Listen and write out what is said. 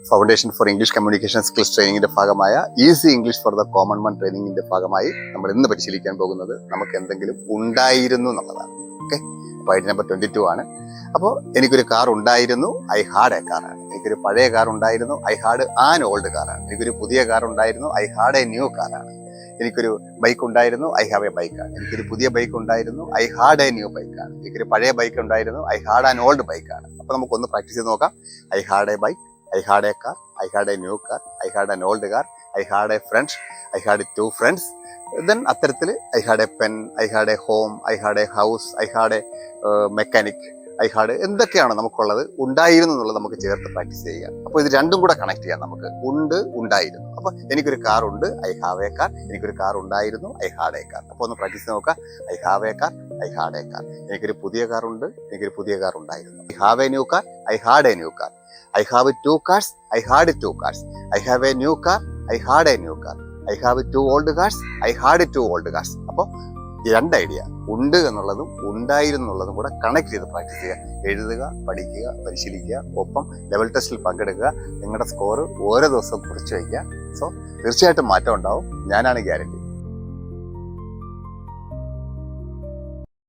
Foundation for English communication skills ട്രെയിനിങ്ങിന്റെ ഭാഗമായ easy English for the common man ട്രെയിനിങ്ങിന്റെ ഭാഗമായി നമ്മൾ ഇന്ന് പരിശീലിക്കാൻ പോകുന്നത് നമുക്ക് എന്തെങ്കിലും ഉണ്ടായിരുന്നു എന്നുള്ളതാണ്. ഓക്കെ, അപ്പോൾ ഐഡി നമ്പർ 22 ആണ്. അപ്പോൾ എനിക്കൊരു കാർ ഉണ്ടായിരുന്നു, ഐ ഹാഡ് എ കാറാണ്. എനിക്കൊരു പഴയ കാർ ഉണ്ടായിരുന്നു, ഐ ഹാഡ് ആൻ ഓൾഡ് കാറാണ്. എനിക്കൊരു പുതിയ കാർ ഉണ്ടായിരുന്നു, ഐ ഹാഡ് എ ന്യൂ കാറാണ്. എനിക്കൊരു ബൈക്ക് ഉണ്ടായിരുന്നു, ഐ ഹാവ് എ ബൈക്കാണ്. എനിക്കൊരു പുതിയ ബൈക്ക് ഉണ്ടായിരുന്നു, ഐ ഹാഡ് എ ന്യൂ ബൈക്കാണ്. എനിക്കൊരു പഴയ ബൈക്ക് ഉണ്ടായിരുന്നു, ഐ ഹാഡ് ആൻ ഓൾഡ് ബൈക്കാണ്. അപ്പോൾ നമുക്കൊന്ന് പ്രാക്ടീസ് ചെയ്ത് നോക്കാം. I had A bike, I had a car, I had a new car, I had an old car, I had a friend, I had 2 friends. Then അത്തരത്തിൽ I had a pen, I had a home, I had a house, I had a mechanic, I had എന്തൊക്കെയാണ് നമുക്കുള്ളത് ഉണ്ടായിരുന്നു എന്നുള്ളത് നമുക്ക് ചേർത്ത് practice ചെയ്യാം. അപ്പോൾ ഇത് രണ്ടും കൂടെ കണക്ട് ചെയ്യാം നമുക്ക്. ഉണ്ട്, ഉണ്ടായിരുന്നു. അപ്പോൾ എനിക്കൊരു കാർ ഉണ്ട്, ഐ ഹാവ് എ കാർ. എനിക്കൊരു കാർ ഉണ്ടായിരുന്നു, ഐ ഹാഡ് എ കാർ. അപ്പോൾ ഒന്ന് പ്രാക്ടീസ് നോക്കാം. I have A car, I had A car. എനിക്കൊരു പുതിയ കാർ ഉണ്ട്, എനിക്കൊരു പുതിയ കാർ ഉണ്ടായിരുന്നു. I have A new car, I had A new car. I have 2 cars, I had 2 cars. I have a new car, I had a new car. I have 2 old cars, I had 2 old cars. അപ്പോൾ ഈ 2 idea, ഉണ്ട് എന്നുള്ളതും ഉണ്ടായിരുന്നു എന്നുള്ളതും കൂടെ connect ചെയ്ത് practice ചെയ്യുക. എഴുതുക, പഠിക്കുക, പരിശീലിക്കുക, ഒപ്പം ലെവൽ ടെസ്റ്റിൽ പങ്കെടുക്കുക. നിങ്ങളുടെ സ്കോർ ഓരോ ദിവസവും കുറിച്ച് വയ്ക്കുക. സോ തീർച്ചയായിട്ടും മാറ്റം ഉണ്ടാവും. ഞാനാണ് ഗ്യാരണ്ടി.